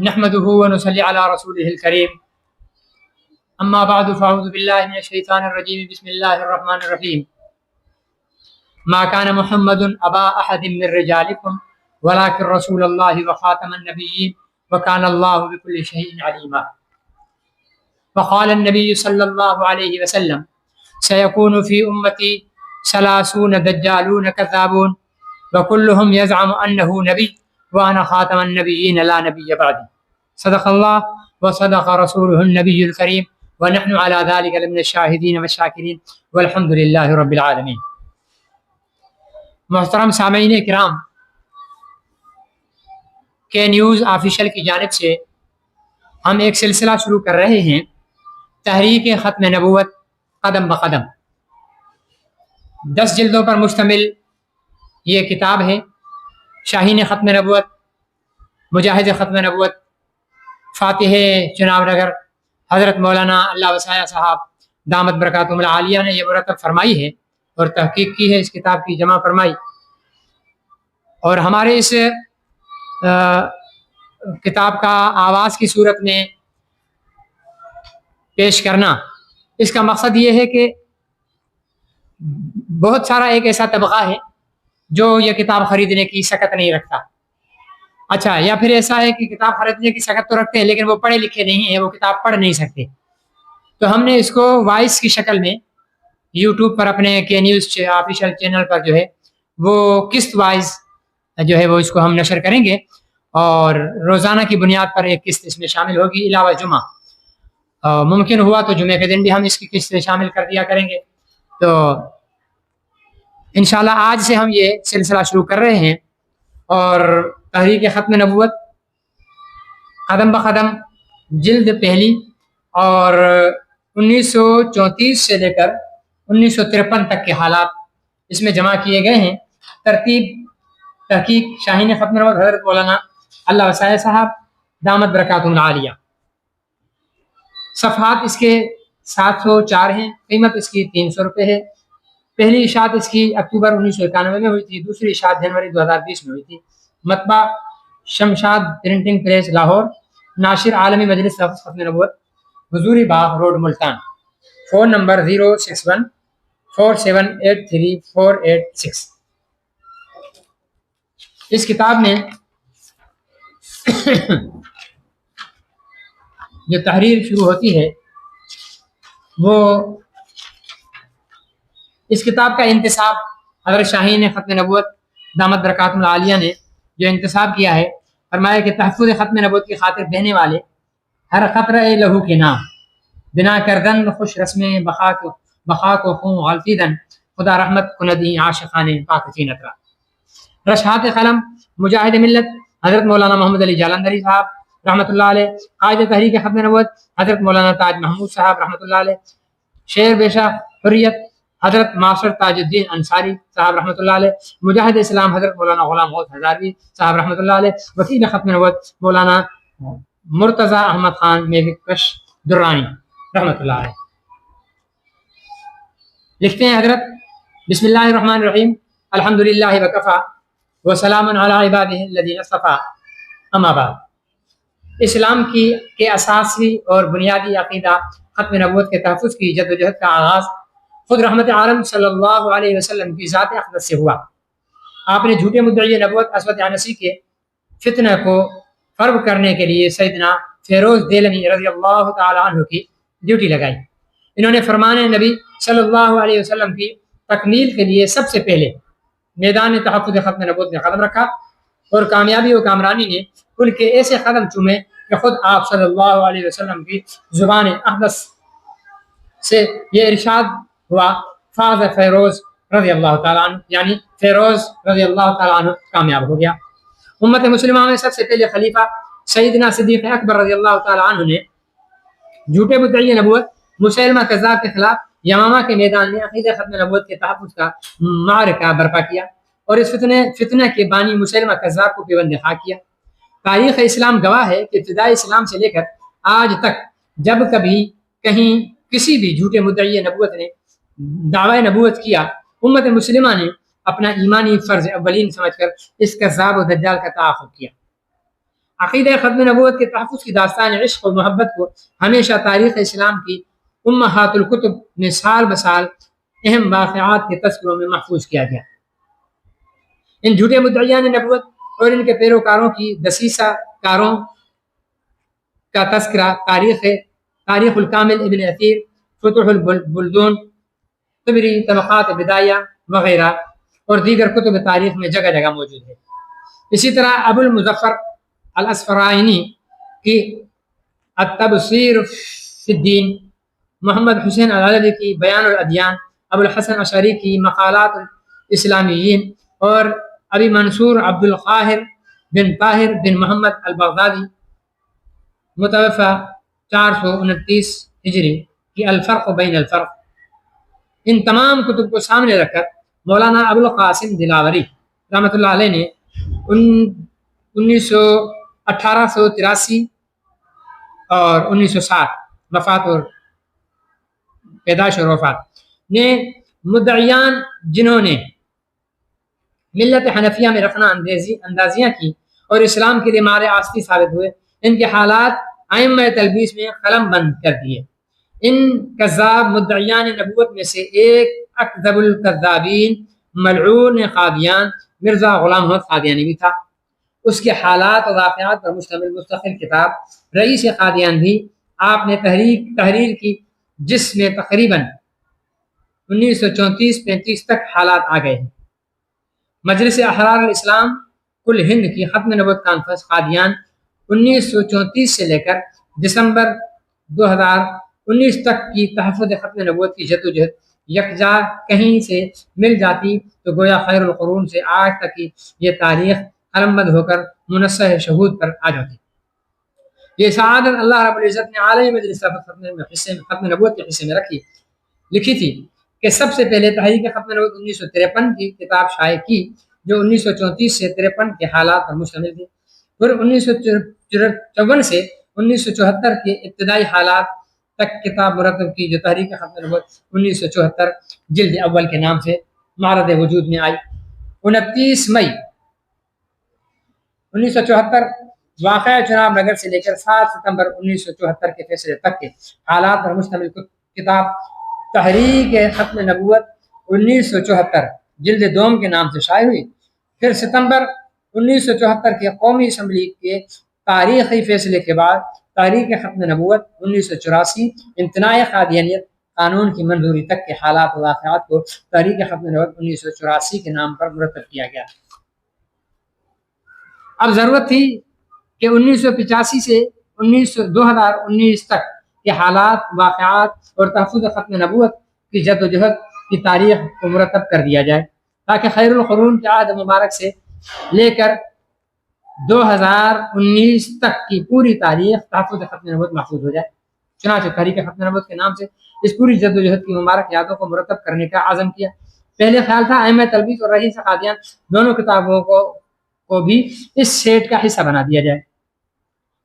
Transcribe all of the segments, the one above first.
نحمده ونصلي على رسوله الكريم اما بعد فاعوذ بالله من الشيطان الرجيم بسم الله الرحمن الرحيم ما كان محمد ابا احد من رجالكم ولكن رسول الله وخاتم النبيين وكان الله بكل شيء عليما. وقال النبي صلى الله عليه وسلم سيكون في امتي 30 دجالون كذابون وكلهم يزعم انه نبي وانا خاتم النبيين لا نبي بعدي. صدق الله وصدق رسوله النبي الكريم ونحن على ذلك لمن الشاهدين والشاکرین والحمد للہ رب العالمین. محترم سامعین کرام، کے نیوز آفیشیل کی جانب سے ہم ایک سلسلہ شروع کر رہے ہیں، تحریک ختم نبوت قدم بقدم. 10 جلدوں پر مشتمل یہ کتاب ہے. شاہین ختم نبوت، مجاہد ختم نبوت، فاتح چناب نگر حضرت مولانا اللہ وسایہ صاحب دامت برکاتہم العالیہ نے یہ مرتب فرمائی ہے اور تحقیق کی ہے، اس کتاب کی جمع فرمائی. اور ہمارے اس کتاب کا آواز کی صورت میں پیش کرنا، اس کا مقصد یہ ہے کہ بہت سارا ایک ایسا طبقہ ہے جو یہ کتاب خریدنے کی سکت نہیں رکھتا. اچھا، یا پھر ایسا ہے کہ کتاب خریدنے کی سکت تو رکھتے ہیں لیکن وہ پڑھے لکھے نہیں ہیں، وہ کتاب پڑھ نہیں سکتے. تو ہم نے اس کو وائس کی شکل میں یوٹیوب پر اپنے کے نیوز آفیشیل چینل پر جو ہے وہ قسط وائز جو ہے وہ اس کو ہم نشر کریں گے، اور روزانہ کی بنیاد پر ایک قسط اس میں شامل ہوگی علاوہ جمعہ. ممکن ہوا تو جمعے کے دن بھی ہم اس کی قسط شامل کر دیا کریں گے. تو انشاءاللہ آج سے ہم یہ سلسلہ شروع کر رہے ہیں، اور تحریک ختم نبوت قدم بقدم جلد پہلی، اور 1934 سے لے کر 1953 تک کے حالات اس میں جمع کیے گئے ہیں. تحقیق شاہین ختم نبوت حضرت مولانا اللہ وسایہ صاحب دامت برکاتہم العالیہ. صفحات اس کے 704 ہیں. قیمت اس کی 300 روپے ہے. پہلی اشاعت اس کی اکتوبر 1991 میں ہوئی تھی، دوسری اشاعت جنوری 2020 میں ہوئی تھی. مطبع شمشاد پرنٹنگ پریس لاہور. ناشر عالمی مجلس تحفظ ختم نبوت، Hazuri Bagh road Multan. Phone number 061 4783 486. اس کتاب میں جو تحریر شروع ہوتی ہے وہ اس کتاب کا انتصاب حضرت شاہین ختم نبوت دامت برکاتہم العالیہ نے جو انتصاب کیا ہے، فرمایا کہ تحفظ ختم نبوت کی خاطر بہنے والے ہر قطرہ لہو کے نام، بنا کردن خوش رسم بخا کو خون غالفیدن، خدا رحمت کندی عاشقان پاک چینترا. رشحات قلم مجاہد ملت حضرت مولانا محمد علی جالندھری صاحب رحمۃ اللہ علیہ. قائد تحریک ختم نبوت حضرت مولانا تاج محمود صاحب رحمۃ اللہ علیہ. شعر بیشہ حریت حضرت معاصر تاج الدین انصاری صاحب رحمۃ اللہ علیہ. مجاہد اسلام حضرت مولانا غلام غوث ہزاروی صاحب رحمۃ اللہ علیہ. وکیل ختم نبوت مولانا مرتضی احمد خان میوکش درانی رحمۃ اللہ علیہ. لکھتے ہیں حضرت: بسم اللہ الرحمن الرحیم، الحمد للہ وکفیٰ وسلام علی عبادہ الذین اصطفیٰ، اما بعد. اسلام کے اساسی اور بنیادی عقیدہ ختم نبوت کے تحفظ کی جد و جہد کا آغاز خود رحمت عالم صلی اللہ علیہ وسلم کی ذات اقدس سے ہوا. آپ نے جھوٹے مدعی نبوت اسود عنسی کے فتنہ کو فرب کرنے کے لیے سیدنا فیروز دیلمی رضی اللہ تعالی عنہ کی ڈیوٹی لگائی. انہوں نے فرمان نبی صلی اللہ علیہ وسلم کی تکمیل کے لیے سب سے پہلے میدان تحفظ ختم نبوت میں قدم رکھا، اور کامیابی و کامرانی نے ان کے ایسے قدم چومے کہ خود آپ صلی اللہ علیہ وسلم کی زبان اقدس سے یہ ارشاد ہوا: فاز فیروز رضی اللہ تعالیٰ عنہ، یعنی فیروز رضی اللہ تعالیٰ عنہ کامیاب ہو گیا. امت مسلمہ میں سب سے پہلے خلیفہ سیدنا صدیق اکبر رضی اللہ تعالیٰ عنہ نے جھوٹے مدعی نبوت مسیلمہ کذاب کے خلاف یمامہ کے میدان میں عقیدہ ختم نبوت کے تحفظ کا معرکہ برپا کیا، اور اس فتنہ کے بانی مسیلمہ کذاب کو پیوند خاک کیا. تاریخ اسلام گواہ ہے کہ ابتدائی اسلام سے لے کر آج تک جب کبھی کہیں کسی بھی جھوٹے مدعی نبوت نے دعوی نبوت کیا، امت مسلمہ نے اپنا ایمانی فرض اولین سمجھ کر اس کذاب و دجال کا تعاقب کیا. عقیدہ ختم نبوت کے تحفظ کی داستان عشق و محبت کو ہمیشہ تاریخ اسلام کی امہات الکتب میں سال بسال اہم واقعات کے تذکروں میں محفوظ کیا گیا۔ ان جھوٹے مدعیان نبوت اور ان کے پیروکاروں کی دسیسہ کاروں کا تذکرہ تاریخ الکامل ابن اثیر، فتح البلدون، طبری، طبقات بدایہ وغیرہ اور دیگر کتب تاریخ میں جگہ جگہ موجود ہے۔ اسی طرح ابو المظفر الاسفرائینی کی التبصیر فی الدین، محمد حسین العلوی کی بیان الادیان، ابو الحسن اشعری کی مقالات الاسلامیین اور ابی منصور عبد القاہر بن طاہر بن محمد البغدادی متوفہ 429 ہجری کی الفرق بین الفرق، ان تمام کتب کو سامنے رکھ کر مولانا ابو القاسم دلاوری رحمۃ اللہ علیہ نے 1883 اور 1960 وفات اور پیدائش اور وفات نے مدعیان جنہوں نے ملت حنفیہ میں رفع اندازیاں کی اور اسلام کے لیے مار آستی ثابت ہوئے، ان کے حالات ائمہ تلبیس میں قلم بند کر دیے۔ ان کذاب مدعیان نبوت میں سے ایک اکذب الکذابین ملعون قادیان مرزا غلام محمد قادیانی بھی تھا۔ اس کے حالات و واقعات پر مشتمل مستقل کتاب رئیس قادیان بھی آپ نے تحریر کی، جس میں تقریباً 1934-35 تک حالات آ گئے ہیں۔ مجلس احرار الاسلام کل ہند کی ختم نبوت کانفرنس قادیان 1934 سے لے کر دسمبر 2019 تک کی تحفظ ختم نبوت کی جدوجہد یکجا کہیں سے مل جاتی تو گویا خیر القرون سے آج تک کی یہ تاریخ قلم بند ہو کر منصح شہود پر آ جاتی۔ یہ سعادت اللہ رب العزت نے عالمی مجلس ختم نبوت کے حصے میں لکھی تھی کہ سب سے پہلے تحریک ختم نبوت 1953 کی کتاب شائع کی، جو 1934 سے 53 کے حالات پر مشتمل تھی۔ پھر 1954 سے 1974 کے ابتدائی حالات تک کتاب مرتب کی، جو تحریک ختم نبوت 1974 جلد اول کے نام سے معرض وجود میں آئی۔ 29 مئی 1974 واقعہ چناب نگر سے لے کر 7 ستمبر 1974 کے فیصلے تک کے حالات پر مشتمل کتاب تحریک ختم نبوت 1974 جلد دوم کے نام سے شائع ہوئی۔ پھر ستمبر 1974 کے قومی اسمبلی کے تاریخی فیصلے کے بعد تحریک ختم نبوت 1984 امتناع قادیانیت قانون کی منظوری تک کے حالات و واقعات کو تحریک ختم نبوت 1984 کے نام پر مرتب کیا گیا۔ اب ضرورت تھی کہ 1985 سے 2019 تک کے حالات، واقعات اور تحفظ ختم نبوت کی جد و جہد کی تاریخ کو مرتب کر دیا جائے، تاکہ خیر القرون کے عہد مبارک سے لے کر 2019 تک کی پوری تاریخ تحفظ ختم نبوت محفوظ ہو جائے۔ چنانچہ تحریک ختم نبوت کے نام سے اس پوری جد و جہد کی مبارک یادوں کو مرتب کرنے کا عزم کیا۔ پہلے خیال تھا ائمہ تلبیس اور رئیس قادیان دونوں کتابوں کو بھی اس سیٹ کا حصہ بنا دیا جائے۔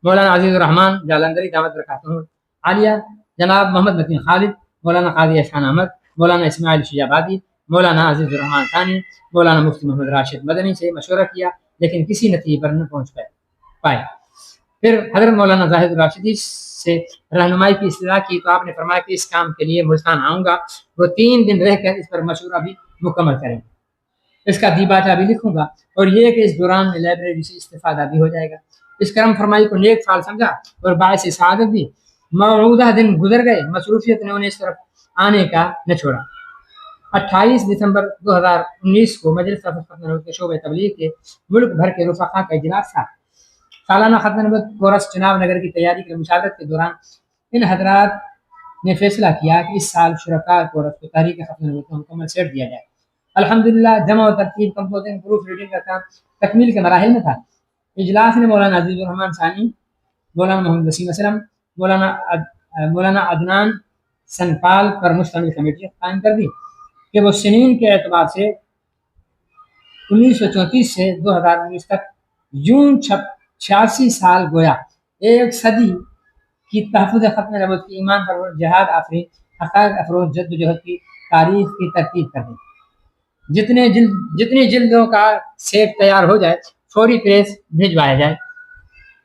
مولانا عزیز الرحمان جالندری دعوت برکاتہ عالیہ، جناب محمد متین خالد، مولانا قاضی احسان احمد، مولانا اسماعیل شیعہ، مولانا عزیز الرحمان ثانی، مولانا مفتی محمد راشد مدنی سے مشورہ کیا، لیکن کسی نتیجے پر نہ پہنچ پائے۔ پھر حضرت مولانا زاہد الراشدی سے رہنمائی کی استدعا کی تو آپ نے فرمایا کہ اس کام کے لیے ملتان آؤں گا، وہ 3 دن رہ کر اس پر مشورہ بھی مکمل کریں گے، اس کا دیباچہ بھی لکھوں گا، اور یہ کہ اس دوران میں لائبریری سے استفادہ بھی ہو جائے گا۔ اس کرم فرمائی کو نیک فعال سمجھا اور باعث سعادت بھی۔ موعودہ دن گزر گئے، مصروفیت نے انہیں اس طرف آنے کا نہ چھوڑا۔ 28 دسمبر 2019 کو مجلس ختم نبوت کے شعبہ تبلیغ کے ملک بھر کے رفقا کا اجلاس تھا۔ سالانہ ختم نبوت کورس چناب نگر کی تیاری کی مشاورت کے دوران ان حضرات نے فیصلہ کیا کہ اس سال شرکاء کورس کو تحریک ختم نبوت کو مکمل سیٹ دیا جائے۔ الحمدللہ جمع و ترتیب، کمپوزنگ، پروف ریڈنگ کا کام تکمیل کے مراحل میں تھا۔ اجلاس نے مولانا عزیز الرحمان ثانی، مولانا محمد وسیم اسلم، مولانا عدنان سنپال پر مشتمل کمیٹی قائم کر دی کہ وہ سنین کے اعتبار سے 1934 سے 2019 تک یوں 86 سال گویا 1 صدی کی تحفظ ختم نبوت کی ایمان پر جہاد آفری حقائق افروز جد و جہد کی تاریخ کی ترتیب کر دی۔ جتنی جلدوں کا سیٹ تیار ہو جائے فوری پریس بھیجوایا جائے۔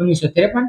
1953,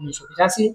1985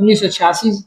1986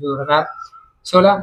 2016,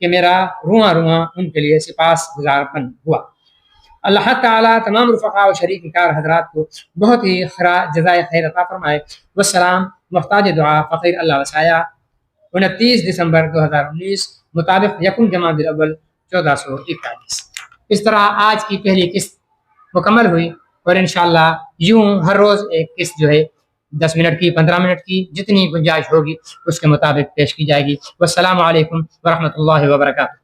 کہ میرا رواں رواں ان کے لیے سپاس گزار بن ہوا۔ اللہ تعالیٰ تمام رفقاء و شریک کار حضرات کو بہت ہی جزائے خیر عطا فرمائے۔ والسلام، محتاج دعا فقیر اللہ وسایہ۔ 29 دسمبر 2019 مطابق یکم جمادی الاول 1441۔ اس طرح آج کی پہلی قسط مکمل ہوئی، اور انشاءاللہ یوں ہر روز ایک قسط جو ہے 10 منٹ کی، 15 منٹ کی، جتنی گنجائش ہوگی اس کے مطابق پیش کی جائے گی۔ والسلام علیکم ورحمۃ اللہ وبرکاتہ۔